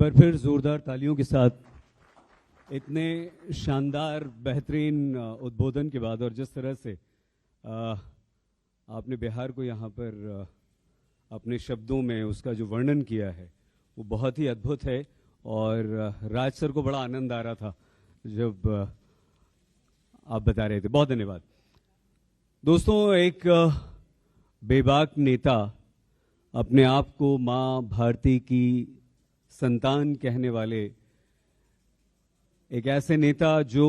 बार फिर जोरदार तालियों के साथ इतने शानदार बेहतरीन उद्बोधन के बाद और जिस तरह से आपने बिहार को यहाँ पर अपने शब्दों में उसका जो वर्णन किया है वो बहुत ही अद्भुत है। और राज सर को बड़ा आनंद आ रहा था जब आप बता रहे थे। बहुत धन्यवाद दोस्तों। एक बेबाक नेता, अपने आप को माँ भारती की संतान कहने वाले एक ऐसे नेता जो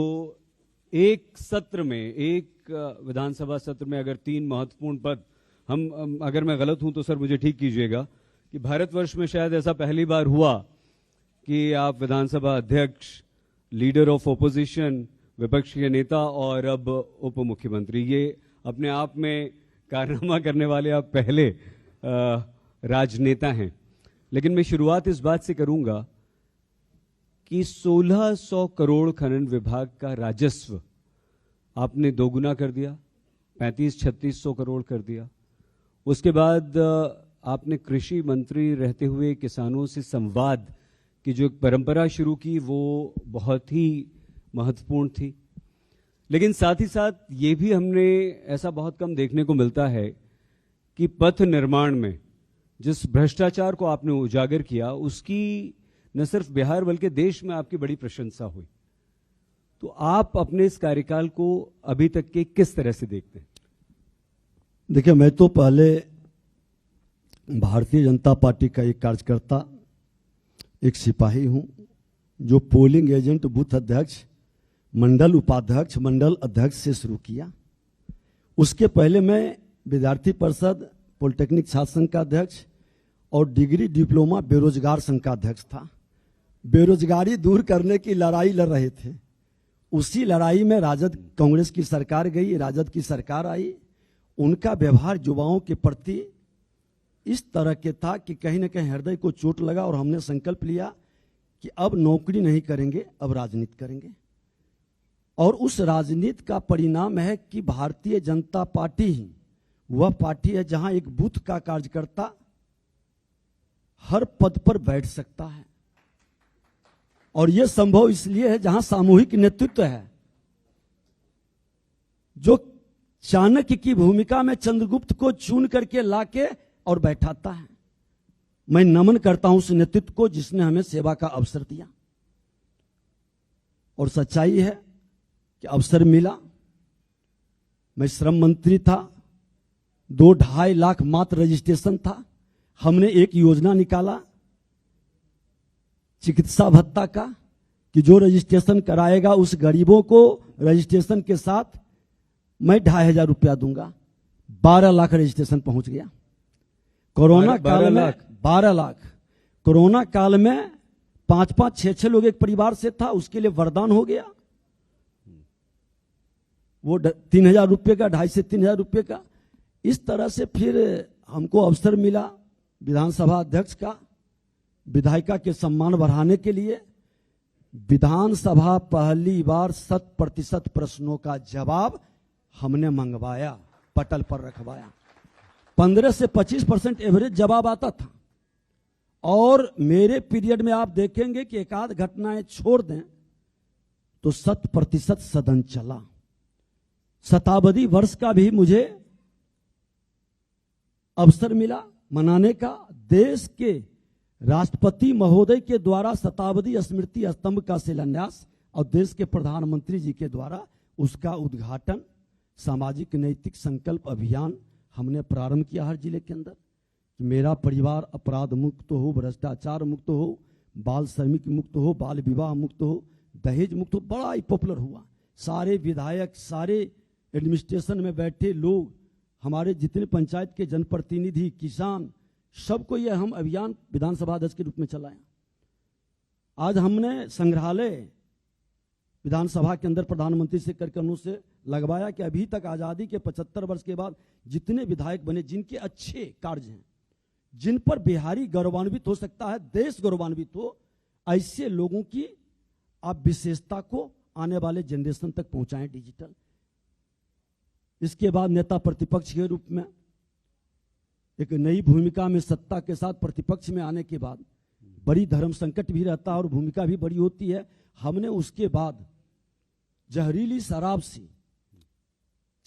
एक सत्र में, एक विधानसभा सत्र में अगर 3 महत्वपूर्ण पद, हम अगर मैं गलत हूं तो सर मुझे ठीक कीजिएगा, कि भारतवर्ष में शायद ऐसा पहली बार हुआ कि आप विधानसभा अध्यक्ष, लीडर ऑफ ओपोजिशन, विपक्ष के नेता और अब उप मुख्यमंत्री, ये अपने आप में कारनामा करने वाले आप पहले राजनेता हैं। लेकिन मैं शुरुआत इस बात से करूंगा कि 1600 करोड़ खनन विभाग का राजस्व आपने दोगुना कर दिया, 35-3600 करोड़ कर दिया। उसके बाद आपने कृषि मंत्री रहते हुए किसानों से संवाद की जो एक परंपरा शुरू की वो बहुत ही महत्वपूर्ण थी। लेकिन साथ ही साथ ये भी हमने ऐसा बहुत कम देखने को मिलता है कि पथ निर्माण में जिस भ्रष्टाचार को आपने उजागर किया उसकी न सिर्फ बिहार बल्कि देश में आपकी बड़ी प्रशंसा हुई। तो आप अपने इस कार्यकाल को अभी तक के किस तरह से देखते हैं? देखिए, मैं तो पहले भारतीय जनता पार्टी का एक कार्यकर्ता, एक सिपाही हूं जो पोलिंग एजेंट, बूथ अध्यक्ष, मंडल उपाध्यक्ष, मंडल अध्यक्ष से शुरू किया। उसके पहले मैं विद्यार्थी परिषद, पॉलिटेक्निक छात्र संघ का अध्यक्ष और डिग्री डिप्लोमा बेरोजगार संघ का अध्यक्ष था। बेरोजगारी दूर करने की लड़ाई लड़ रहे थे। उसी लड़ाई में राजद, कांग्रेस की सरकार गई, राजद की सरकार आई। उनका व्यवहार युवाओं के प्रति इस तरह के था कि कहीं ना कहीं हृदय को चोट लगा और हमने संकल्प लिया कि अब नौकरी नहीं करेंगे, अब राजनीति करेंगे। और उस राजनीति का परिणाम है कि भारतीय जनता पार्टी ही वह पार्टी है जहां एक बूथ का कार्यकर्ता हर पद पर बैठ सकता है। और यह संभव इसलिए है जहां सामूहिक नेतृत्व है, जो चाणक्य की भूमिका में चंद्रगुप्त को चुन करके लाके और बैठाता है। मैं नमन करता हूं उस नेतृत्व को जिसने हमें सेवा का अवसर दिया। और सच्चाई है कि अवसर मिला। मैं श्रम मंत्री था, 2-2.5 लाख मात्र रजिस्ट्रेशन था। हमने एक योजना निकाला चिकित्सा भत्ता का कि जो रजिस्ट्रेशन कराएगा उस गरीबों को रजिस्ट्रेशन के साथ मैं 2,500 रुपया दूंगा। 12 लाख रजिस्ट्रेशन पहुंच गया। कोरोना काल में 12 लाख। कोरोना काल में 5-5, 6-6 लोग एक परिवार से था, उसके लिए वरदान हो गया। वो 3,000 रुपये का, 2,500 से 3,000 रुपये का। इस तरह से फिर हमको अवसर मिला विधानसभा अध्यक्ष का, विधायिका के सम्मान बढ़ाने के लिए। विधानसभा पहली बार 100% प्रश्नों का जवाब हमने मंगवाया, पटल पर रखवाया। 15 से 25% एवरेज जवाब आता था। और मेरे पीरियड में आप देखेंगे कि एक आध घटनाएं छोड़ दें तो 100% सदन चला। शताब्दी वर्ष का भी मुझे अवसर मिला मनाने का। देश के राष्ट्रपति महोदय के द्वारा शताब्दी स्मृति स्तंभ का शिलान्यास और देश के प्रधानमंत्री जी के द्वारा उसका उद्घाटन। सामाजिक नैतिक संकल्प अभियान हमने प्रारंभ किया हर जिले के अंदर कि मेरा परिवार अपराध मुक्त हो, भ्रष्टाचार मुक्त हो, बाल श्रमिक मुक्त हो, बाल विवाह मुक्त हो, दहेज मुक्त हो। बड़ा ही पॉपुलर हुआ। सारे विधायक, सारे एडमिनिस्ट्रेशन में बैठे लोग, हमारे जितने पंचायत के जनप्रतिनिधि, किसान, सबको यह हम अभियान विधानसभा अध्यक्ष के रूप में चलाया। आज हमने संग्रहालय विधानसभा के अंदर प्रधानमंत्री से करके उनसे लगवाया कि अभी तक आजादी के 75 वर्ष के बाद जितने विधायक बने, जिनके अच्छे कार्य हैं, जिन पर बिहारी गौरवान्वित हो सकता है, देश गौरवान्वित हो, ऐसे लोगों की आप विशेषता को आने वाले जनरेशन तक पहुंचाएं डिजिटल। इसके बाद नेता प्रतिपक्ष के रूप में एक नई भूमिका में सत्ता के साथ प्रतिपक्ष में आने के बाद बड़ी धर्म संकट भी रहता है और भूमिका भी बड़ी होती है। हमने उसके बाद जहरीली शराब से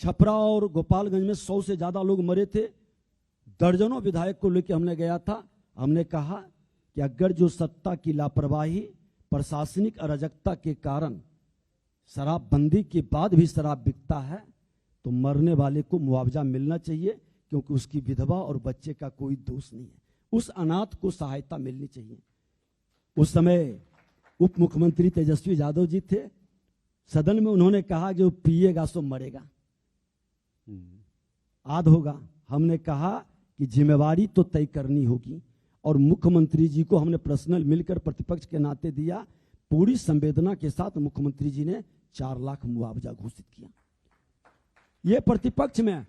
छपरा और गोपालगंज में 100 से ज्यादा लोग मरे थे। दर्जनों विधायक को लेकर हमने गया था। हमने कहा कि अगर जो सत्ता की लापरवाही, प्रशासनिक अराजकता के कारण शराबबंदी के बाद भी शराब बिकता है तो मरने वाले को मुआवजा मिलना चाहिए, क्योंकि उसकी विधवा और बच्चे का कोई दोष नहीं है। उस अनाथ को सहायता मिलनी चाहिए। उस समय उप मुख्यमंत्री तेजस्वी यादव जी थे। सदन में उन्होंने कहा जो पिएगा सो मरेगा, आद होगा। हमने कहा कि जिम्मेवारी तो तय करनी होगी, और मुख्यमंत्री जी को हमने पर्सनल मिलकर प्रतिपक्ष के नाते दिया। पूरी संवेदना के साथ मुख्यमंत्री जी ने 4 लाख मुआवजा घोषित किया। यह प्रतिपक्ष में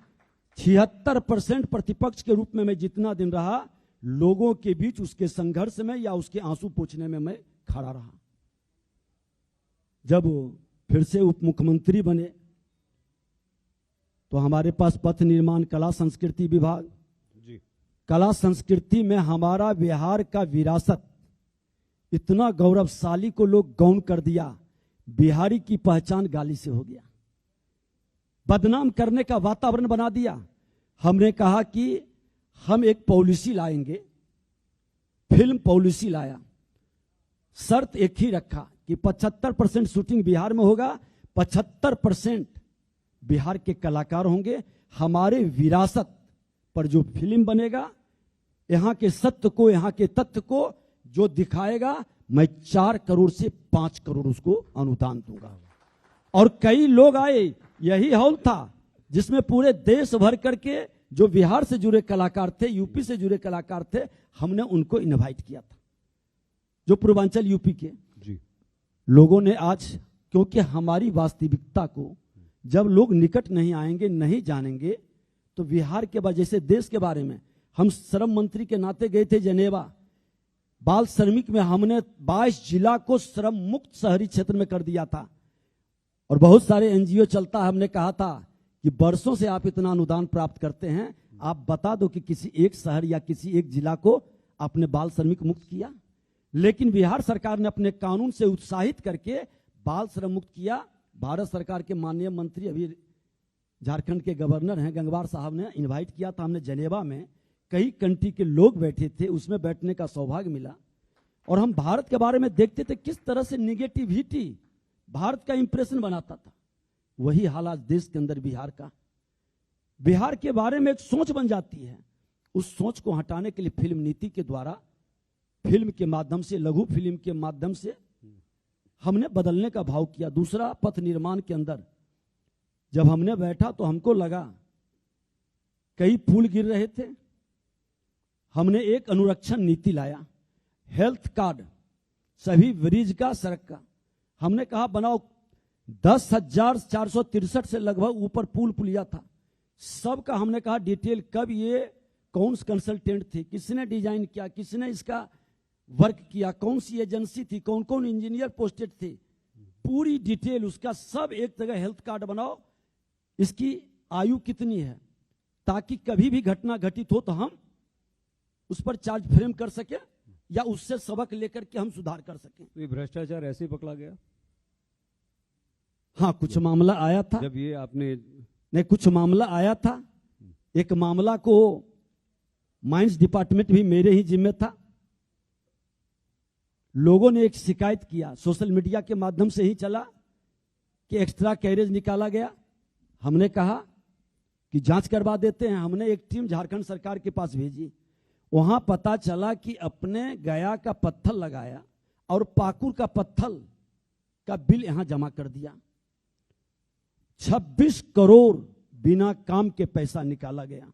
76% प्रतिपक्ष के रूप में मैं जितना दिन रहा, लोगों के बीच उसके संघर्ष में या उसके आंसू पोंछने में मैं खड़ा रहा। जब फिर से उप मुख्यमंत्री बने तो हमारे पास पथ निर्माण कला संस्कृति विभाग, कला संस्कृति में हमारा बिहार का विरासत इतना गौरवशाली को लोग गौण कर दिया। बिहारी की पहचान गाली से हो गया, बदनाम करने का वातावरण बना दिया। हमने कहा कि हम एक पॉलिसी लाएंगे, फिल्म पॉलिसी लाया। शर्त एक ही रखा कि 75% शूटिंग बिहार में होगा, 75% बिहार के कलाकार होंगे। हमारे विरासत पर जो फिल्म बनेगा, यहां के सत्य को, यहां के तथ्य को जो दिखाएगा, मैं 4 करोड़ से 5 करोड़ उसको अनुदान दूंगा। और कई लोग आए, यही हॉल था जिसमें पूरे देश भर करके जो बिहार से जुड़े कलाकार थे, यूपी से जुड़े कलाकार थे, हमने उनको इनवाइट किया था, जो पूर्वांचल यूपी के जी। लोगों ने आज, क्योंकि हमारी वास्तविकता को जब लोग निकट नहीं आएंगे, नहीं जानेंगे, तो बिहार के बाद जैसे देश के बारे में हम श्रम मंत्री के नाते गए थे जेनेवा। बाल श्रमिक में हमने 22 जिला को श्रम मुक्त शहरी क्षेत्र में कर दिया था, और बहुत सारे एनजीओ चलता है। हमने कहा था कि वर्षों से आप इतना अनुदान प्राप्त करते हैं, आप बता दो कि किसी एक शहर या किसी एक जिला को आपने बाल श्रमिक मुक्त किया। लेकिन बिहार सरकार ने अपने कानून से उत्साहित करके बाल श्रम मुक्त किया। भारत सरकार के माननीय मंत्री, अभी झारखंड के गवर्नर हैं, गंगवार साहब ने इनवाइट किया था। हमने जेनेवा में कई कंट्री के लोग बैठे थे, उसमें बैठने का सौभाग्य मिला। और हम भारत के बारे में देखते थे किस तरह से निगेटिविटी भारत का इंप्रेशन बनाता था। वही हालात देश के अंदर बिहार का, बिहार के बारे में एक सोच बन जाती है। उस सोच को हटाने के लिए फिल्म नीति के द्वारा, फिल्म के माध्यम से, लघु फिल्म के माध्यम से हमने बदलने का भाव किया। दूसरा, पथ निर्माण के अंदर जब हमने बैठा तो हमको लगा कई पुल गिर रहे थे। हमने एक अनुरक्षण नीति लाया, हेल्थ कार्ड सभी ब्रिज का, सड़क का। हमने कहा बनाओ। 10,463 से लगभग ऊपर पुल पुलिया था, सबका हमने कहा डिटेल, कब ये कौन से कंसल्टेंट थे, किसने डिजाइन किया, किसने इसका वर्क किया, कौन सी एजेंसी थी, कौन कौन इंजीनियर पोस्टेड थे, पूरी डिटेल उसका सब एक जगह हेल्थ कार्ड बनाओ। इसकी आयु कितनी है, ताकि कभी भी घटना घटित हो तो हम उस पर चार्ज फ्रेम कर सके या उससे सबक लेकर के हम सुधार कर सकें। तो ये भ्रष्टाचार ऐसे ही पकड़ा गया? हाँ, कुछ मामला आया था। जब ये आपने नहीं, कुछ मामला आया था। एक मामला को माइंस डिपार्टमेंट भी मेरे ही जिम्मे था। लोगों ने एक शिकायत किया, सोशल मीडिया के माध्यम से ही चला, कि एक्स्ट्रा कैरेज निकाला गया। हमने कहा कि जांच करवा देते हैं। हमने एक टीम झारखंड सरकार के पास भेजी। वहां पता चला कि अपने गया का पत्थर लगाया और पाकुड़ का पत्थर का बिल यहां जमा कर दिया। 26 करोड़ बिना काम के पैसा निकाला गया।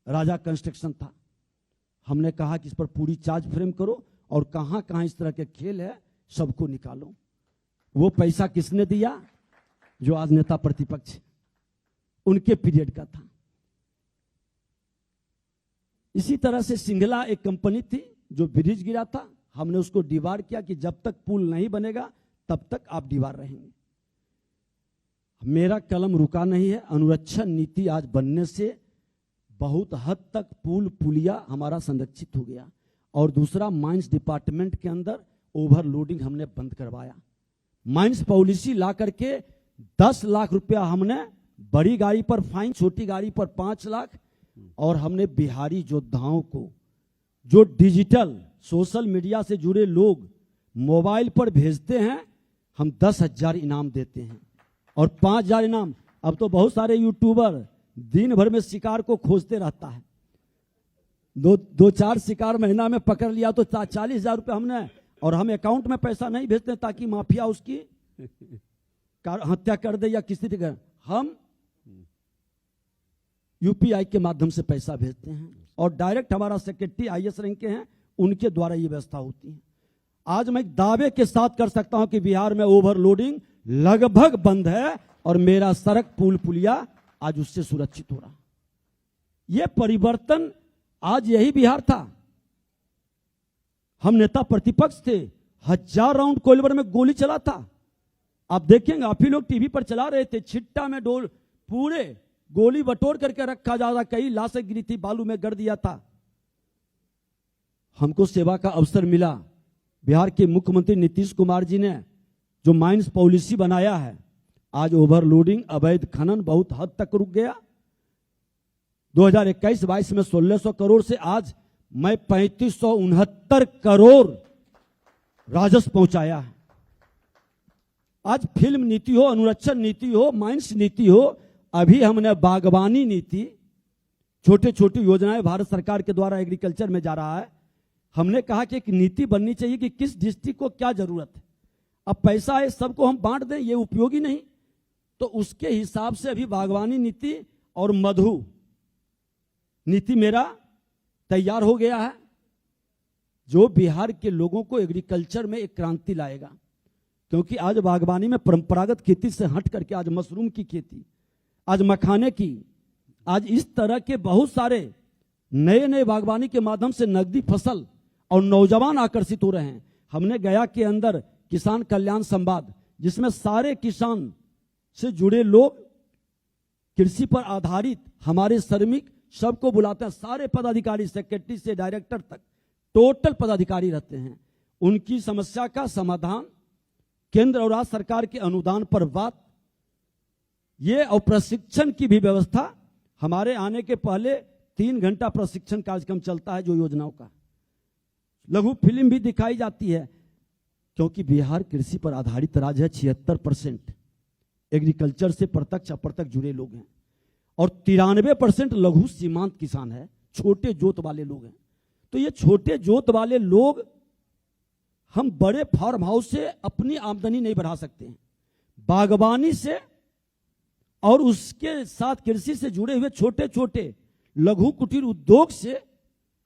राजा कंस्ट्रक्शन था। हमने कहा कि इस पर पूरी चार्ज फ्रेम करो और कहां कहां इस तरह के खेल है सबको निकालो। वो पैसा किसने दिया? जो आज नेता प्रतिपक्ष, उनके पीरियड का था। इसी तरह से सिंगला एक कंपनी थी जो ब्रिज गिरा था। हमने उसको दीवार किया कि जब तक पुल नहीं बनेगा तब तक आप दीवार रहेंगे। मेरा कलम रुका नहीं है। अनुरक्षण नीति आज बनने से बहुत हद तक पुल पुलिया हमारा संरक्षित हो गया। और दूसरा माइंस डिपार्टमेंट के अंदर ओवरलोडिंग हमने बंद करवाया। माइंस पॉलिसी ला करके 10 लाख रुपया हमने बड़ी गाड़ी पर फाइन, छोटी गाड़ी पर 5 लाख, और हमने बिहारी योद्धाओं को जो डिजिटल सोशल मीडिया से जुड़े लोग मोबाइल पर भेजते हैं, हम 10,000 इनाम देते हैं और 5,000 इनाम। अब तो बहुत सारे यूट्यूबर दिन भर में शिकार को खोजते रहता है, दो चार शिकार महीना में पकड़ लिया तो 40,000 रुपये हमने, और हम अकाउंट में पैसा नहीं भेजते ताकि माफिया उसकी हत्या कर दे या किसी तरह। हम यूपीआई के माध्यम से पैसा भेजते हैं और डायरेक्ट हमारा सेक्रेटरी आईएएस रैंक के हैं, उनके द्वारा ये व्यवस्था होती है। आज मैं दावे के साथ कर सकता हूं कि बिहार में ओवरलोडिंग लगभग बंद है और मेरा सड़क पुल पुलिया आज उससे सुरक्षित हो रहा। यह परिवर्तन आज यही बिहार था। हम नेता प्रतिपक्ष थे, 1000 राउंड कोइलवर में गोली चला था। आप देखेंगे, आप ही लोग टीवी पर चला रहे थे, छिट्टा में डोल पूरे गोली बटोर करके रखा जा रहा, कई लाशें गिरी थी, बालू में गड़ दिया था। हमको सेवा का अवसर मिला। बिहार के मुख्यमंत्री नीतीश कुमार जी ने जो माइंस पॉलिसी बनाया है, आज ओवरलोडिंग अवैध खनन बहुत हद तक रुक गया। 2021-22 में 1600 करोड़ से आज मैं 3569 करोड़ राजस्व पहुंचाया है। आज फिल्म नीति हो, अनुरक्षण नीति हो, माइंस नीति हो, अभी हमने बागवानी नीति, छोटे छोटी योजनाएं भारत सरकार के द्वारा एग्रीकल्चर में जा रहा है। हमने कहा कि एक नीति बननी चाहिए कि किस डिस्ट्रिक्ट को क्या जरूरत है। अब पैसा है, सबको हम बांट दें, ये उपयोगी नहीं, तो उसके हिसाब से अभी बागवानी नीति और मधु नीति मेरा तैयार हो गया है, जो बिहार के लोगों को एग्रीकल्चर में एक क्रांति लाएगा। क्योंकि आज बागवानी में परंपरागत खेती से हट करके आज मशरूम की खेती, आज मखाने की, आज इस तरह के बहुत सारे नए नए बागवानी के माध्यम से नकदी फसल और नौजवान आकर्षित हो रहे हैं। हमने गया के अंदर किसान कल्याण संवाद, जिसमें सारे किसान से जुड़े लोग, कृषि पर आधारित हमारे श्रमिक सबको बुलाते हैं, सारे पदाधिकारी सेक्रेटरी से डायरेक्टर तक टोटल पदाधिकारी रहते हैं। उनकी समस्या का समाधान, केंद्र और राज्य सरकार के अनुदान पर बात, ये और प्रशिक्षण की भी व्यवस्था। हमारे आने के पहले 3 घंटा प्रशिक्षण कार्यक्रम चलता है जो योजनाओं का। लघु फिल्म भी दिखाई जाती है, क्योंकि बिहार कृषि पर आधारित राज्य है। 76% एग्रीकल्चर से प्रत्यक्ष अप्रत्यक्ष जुड़े लोग हैं और 93% लघु सीमांत किसान है, छोटे जोत वाले लोग हैं। तो ये छोटे जोत वाले लोग, हम बड़े फार्म हाउस से अपनी आमदनी नहीं बढ़ा सकते हैं। बागवानी से और उसके साथ कृषि से जुड़े हुए छोटे छोटे लघु कुटीर उद्योग से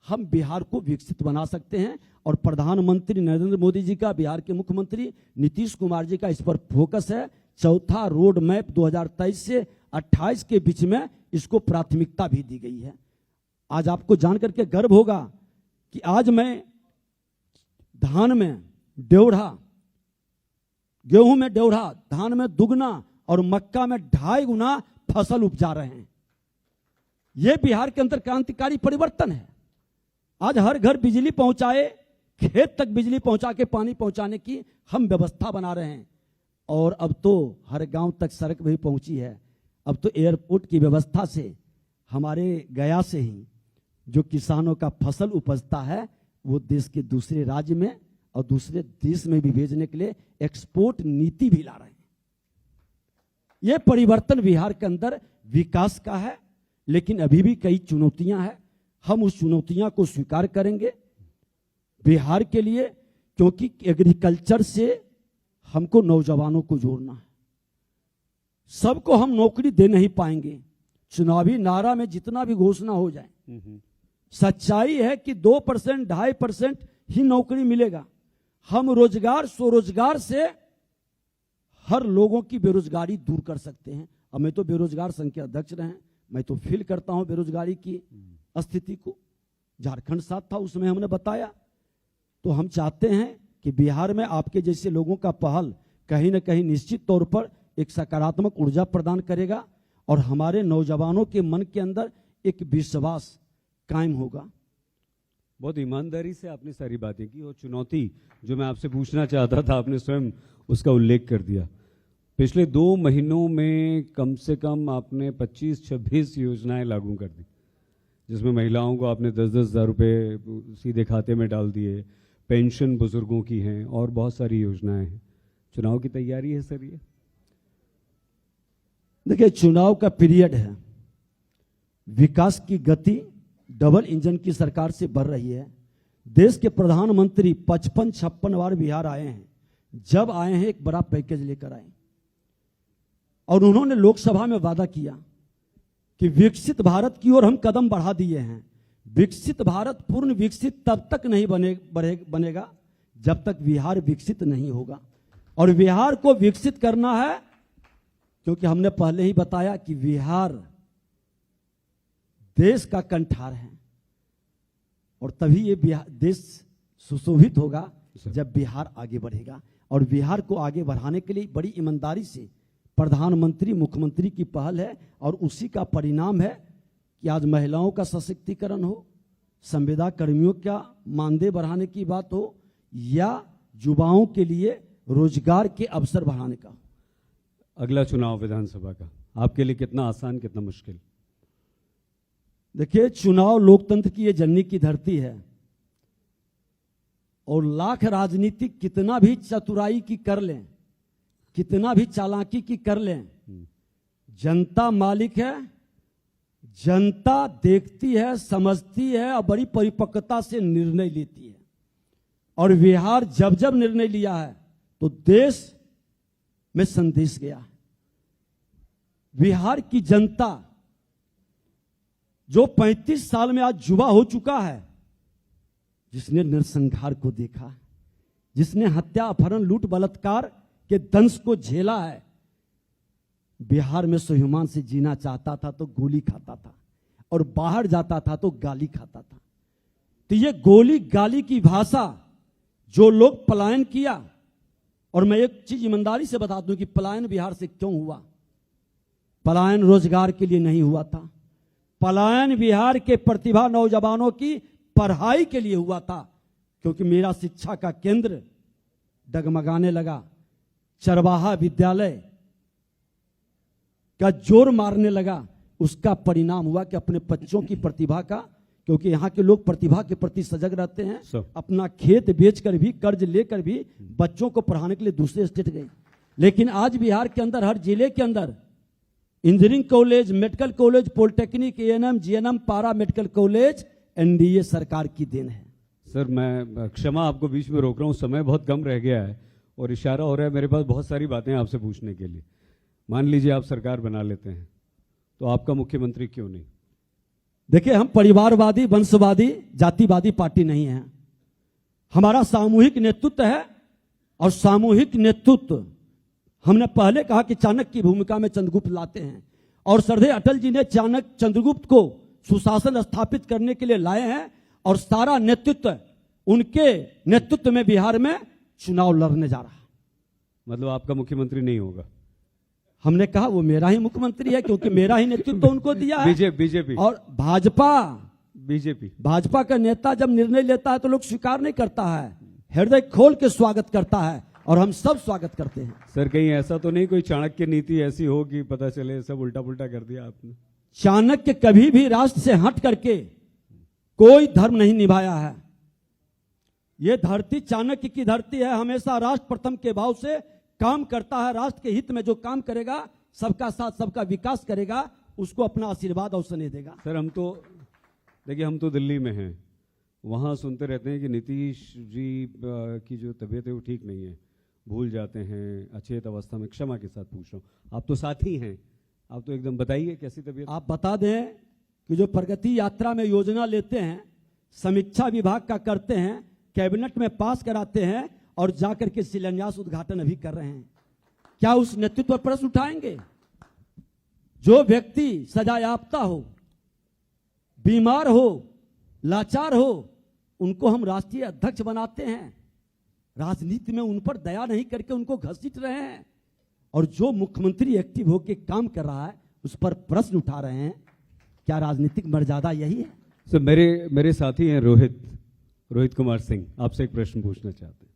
हम बिहार को विकसित बना सकते हैं। और प्रधानमंत्री नरेंद्र मोदी जी का, बिहार के मुख्यमंत्री नीतीश कुमार जी का इस पर फोकस है। चौथा रोड मैप 2023 से 28 के बीच में इसको प्राथमिकता भी दी गई है। आज आपको जान करके गर्व होगा कि आज मैं धान में डेढ़ा, गेहूं में डेढ़ा, धान में दुगना और मक्का में 2.5 गुना फसल उपजा रहे हैं। यह बिहार के अंदर क्रांतिकारी परिवर्तन है। आज हर घर बिजली पहुंचाए, खेत तक बिजली पहुंचा के पानी पहुंचाने की हम व्यवस्था बना रहे हैं। और अब तो हर गांव तक सड़क भी पहुंची है। अब तो एयरपोर्ट की व्यवस्था से हमारे गया से ही जो किसानों का फसल उपजता है, वो देश के दूसरे राज्य में और दूसरे देश में भी भेजने के लिए एक्सपोर्ट नीति भी ला रहे हैं। यह परिवर्तन बिहार के अंदर विकास का है, लेकिन अभी भी कई चुनौतियां हैं। हम उस चुनौतियां को स्वीकार करेंगे बिहार के लिए, क्योंकि एग्रीकल्चर से हमको नौजवानों को जोड़ना है। सबको हम नौकरी दे नहीं पाएंगे। चुनावी नारा में जितना भी घोषणा हो जाए, सच्चाई है कि 2%, 2.5% ही नौकरी मिलेगा। हम रोजगार, स्वरोजगार से हर लोगों की बेरोजगारी दूर कर सकते हैं। अब मैं तो बेरोजगार संघ के अध्यक्ष रहे, मैं तो फील करता हूं बेरोजगारी की स्थिति को। झारखंड साथ था, उसमें हमने बताया। तो हम चाहते हैं कि बिहार में आपके जैसे लोगों का पहल कहीं ना कहीं निश्चित तौर पर एक सकारात्मक ऊर्जा प्रदान करेगा और हमारे नौजवानों के मन के अंदर एक विश्वास कायम होगा। बहुत ईमानदारी से आपने सारी बातें की और चुनौती जो मैं आपसे पूछना चाहता था आपने स्वयं उसका उल्लेख कर दिया। पिछले 2 महीनों में कम से कम आपने 25-26 योजनाएं लागू कर दी, जिसमें महिलाओं को आपने 10-10 हज़ार रुपये सीधे खाते में डाल दिए, पेंशन बुजुर्गों की हैं और बहुत सारी योजनाएं हैं। चुनाव की तैयारी है सर ये? देखिए, चुनाव का पीरियड है, विकास की गति डबल इंजन की सरकार से बढ़ रही है। देश के प्रधानमंत्री 55-56 बार बिहार आए हैं। जब आए हैं एक बड़ा पैकेज लेकर आए और उन्होंने लोकसभा में वादा किया कि विकसित भारत की ओर हम कदम बढ़ा दिए हैं। विकसित भारत पूर्ण विकसित तब तक नहीं बनेगा जब तक बिहार विकसित नहीं होगा। और बिहार को विकसित करना है क्योंकि हमने पहले ही बताया कि बिहार देश का कंठार है और तभी ये देश सुशोभित होगा जब बिहार आगे बढ़ेगा। और बिहार को आगे बढ़ाने के लिए बड़ी ईमानदारी से प्रधानमंत्री मुख्यमंत्री की पहल है और उसी का परिणाम है कि आज महिलाओं का सशक्तिकरण हो, संविदा कर्मियों का मानदेय बढ़ाने की बात हो या युवाओं के लिए रोजगार के अवसर बढ़ाने का। अगला चुनाव विधानसभा का आपके लिए कितना आसान कितना मुश्किल? देखिए, चुनाव लोकतंत्र की ये जननी की धरती है और लाख राजनीति कितना भी चतुराई की कर लें, कितना भी चालाकी की कर लें, जनता मालिक है, जनता देखती है, समझती है और बड़ी परिपक्वता से निर्णय लेती है। और बिहार जब जब निर्णय लिया है तो देश में संदेश गया है। बिहार की जनता जो 35 साल में आज युवा हो चुका है, जिसने नरसंहार को देखा है, जिसने हत्या अपहरण लूट बलात्कार के दंश को झेला है, बिहार में स्वाभिमान से जीना चाहता था तो गोली खाता था और बाहर जाता था तो गाली खाता था। तो ये गोली गाली की भाषा जो लोग पलायन किया, और मैं एक चीज ईमानदारी से बता दूं कि पलायन बिहार से क्यों हुआ। पलायन रोजगार के लिए नहीं हुआ था, पलायन बिहार के प्रतिभा नौजवानों की पढ़ाई के लिए हुआ था। क्योंकि मेरा शिक्षा का केंद्र डगमगाने लगा, चरवाहा विद्यालय का जोर मारने लगा। उसका परिणाम हुआ कि अपने बच्चों की प्रतिभा का, क्योंकि यहाँ के लोग प्रतिभा के प्रति सजग रहते हैं, अपना खेत बेचकर भी कर्ज लेकर भी बच्चों को पढ़ाने के लिए दूसरे स्टेट गए। लेकिन आज बिहार के अंदर हर जिले के अंदर engineering college, medical college, polytechnic, ANM, GNM, पारा मेडिकल कॉलेज एनडीए सरकार की देन है। सर मैं क्षमा आपको बीच में रोक रहा हूँ, समय बहुत कम रह गया है और इशारा हो रहा है मेरे पास बहुत सारी बातें आपसे पूछने के लिए। मान लीजिए आप सरकार बना लेते हैं तो आपका मुख्यमंत्री क्यों नहीं? देखिए, हम परिवारवादी, वंशवादी, जातिवादी पार्टी नहीं है। हमारा सामूहिक नेतृत्व है और सामूहिक नेतृत्व हमने पहले कहा कि चाणक्य की भूमिका में चंद्रगुप्त लाते हैं और श्रद्धेय अटल जी ने चंद्रगुप्त को सुशासन स्थापित करने के लिए लाए हैं और सारा नेतृत्व उनके नेतृत्व में बिहार में चुनाव लड़ने जा रहा है। मतलब आपका मुख्यमंत्री नहीं होगा? हमने कहा वो मेरा ही मुख्यमंत्री है क्योंकि मेरा ही नेतृत्व उनको दिया है। बीजेपी और बीजेपी भाजपा का नेता जब निर्णय लेता है तो लोग स्वीकार नहीं करता है, हृदय खोल के स्वागत करता है और हम सब स्वागत करते हैं। सर कहीं ऐसा तो नहीं कोई चाणक्य नीति ऐसी हो कि पता चले सब उल्टा पुल्टा कर दिया आपने? चाणक्य कभी भी राष्ट्र से हट करके कोई धर्म नहीं निभाया है। यह धरती चाणक्य की धरती है, हमेशा राष्ट्र प्रथम के भाव से काम करता है। राष्ट्र के हित में जो काम करेगा, सबका साथ सबका विकास करेगा, उसको अपना आशीर्वाद और स्नेह देगा। सर हम तो देखिए, हम तो दिल्ली में हैं, वहाँ सुनते रहते हैं कि नीतीश जी की जो तबीयत है वो ठीक नहीं है, भूल जाते हैं, अचेत अवस्था में। क्षमा के साथ पूछ रहा हूँ, आप तो साथी हैं, आप तो एकदम बताइए कैसी तबीयत? आप बता दें कि जो प्रगति यात्रा में योजना लेते हैं, समीक्षा विभाग का करते हैं, कैबिनेट में पास कराते हैं और जाकर के शिलान्यास उद्घाटन अभी कर रहे हैं, क्या उस नेतृत्व पर प्रश्न उठाएंगे? जो व्यक्ति सजायाफ्ता हो, बीमार हो, लाचार हो, उनको हम राष्ट्रीय अध्यक्ष बनाते हैं, राजनीति में उन पर दया नहीं करके उनको घसीट रहे हैं। और जो मुख्यमंत्री एक्टिव होकर काम कर रहा है उस पर प्रश्न उठा रहे हैं, क्या राजनीतिक मर्यादा यही है? सर मेरे साथी हैं रोहित, रोहित कुमार सिंह आपसे एक प्रश्न पूछना चाहते हैं।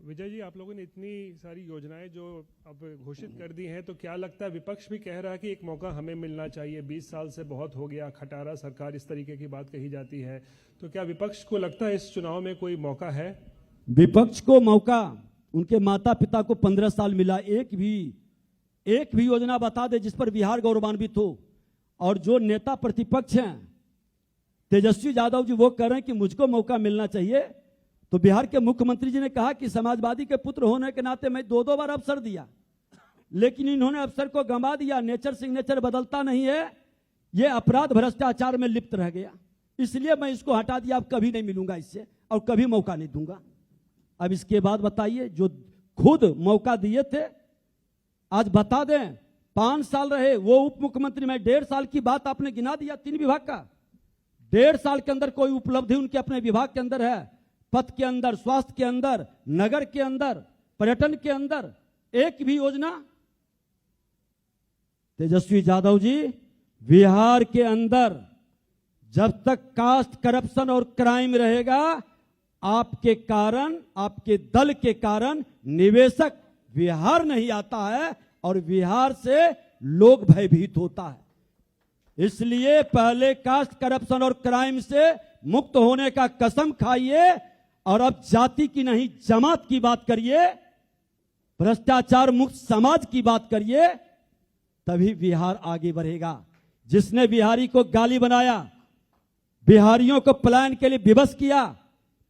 विजय जी, आप लोगों ने इतनी सारी योजनाएं जो अब घोषित कर दी हैं, तो क्या लगता है, विपक्ष भी कह रहा है कि एक मौका हमें मिलना चाहिए, 20 साल से बहुत हो गया, खटारा सरकार, इस तरीके की बात कही जाती है, तो क्या विपक्ष को लगता है इस चुनाव में कोई मौका है? विपक्ष को मौका, उनके माता पिता को 15 साल मिला, एक भी योजना बता दे जिस पर बिहार गौरवान्वित हो। और जो नेता प्रतिपक्ष हैं तेजस्वी यादव जी, वो कह रहे हैं कि मुझको मौका मिलना चाहिए। तो बिहार के मुख्यमंत्री जी ने कहा कि समाजवादी के पुत्र होने के नाते मैं 2 बार अवसर दिया, लेकिन इन्होंने अवसर को गंवा दिया। नेचर सिग्नेचर बदलता नहीं है, ये अपराध भ्रष्टाचार में लिप्त रह गया, इसलिए मैं इसको हटा दिया। अब कभी नहीं मिलूंगा इससे और कभी मौका नहीं दूंगा। अब इसके बाद बताइए, जो खुद मौका दिए थे, आज बता दें 5 साल रहे वो उप मुख्यमंत्री में, 1.5 साल की बात आपने गिना दिया 3 विभाग का। 1.5 साल के अंदर कोई उपलब्धि उनके अपने विभाग के अंदर है? पथ के अंदर, स्वास्थ्य के अंदर, नगर के अंदर, पर्यटन के अंदर एक भी योजना? तेजस्वी यादव जी, बिहार के अंदर जब तक कास्ट करप्शन और क्राइम रहेगा, आपके कारण, आपके दल के कारण निवेशक बिहार नहीं आता है और बिहार से लोग भयभीत होता है। इसलिए पहले कास्ट करप्शन और क्राइम से मुक्त होने का कसम खाइए और अब जाति की नहीं जमात की बात करिए, भ्रष्टाचार मुक्त समाज की बात करिए, तभी बिहार आगे बढ़ेगा। जिसने बिहारी को गाली बनाया, बिहारियों को पलायन के लिए विवश किया,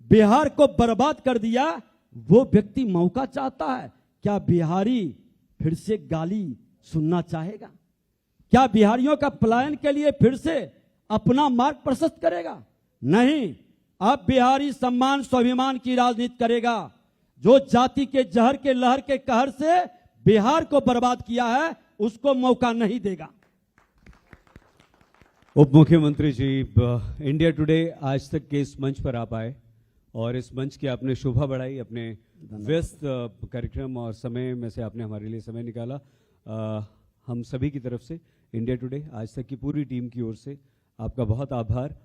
बिहार को बर्बाद कर दिया, वो व्यक्ति मौका चाहता है। क्या बिहारी फिर से गाली सुनना चाहेगा? क्या बिहारियों का पलायन के लिए फिर से अपना मार्ग प्रशस्त करेगा? नहीं। अब बिहारी सम्मान स्वाभिमान की राजनीति करेगा। जो जाति के जहर के लहर के कहर से बिहार को बर्बाद किया है, उसको मौका नहीं देगा। उप मुख्यमंत्री जी, इंडिया टुडे आज तक के इस मंच पर आप आए और इस मंच की आपने शोभा बढ़ाई, अपने व्यस्त कार्यक्रम और समय में से आपने हमारे लिए समय निकाला। हम सभी की तरफ से, इंडिया टुडे आज तक की पूरी टीम की ओर से आपका बहुत आभार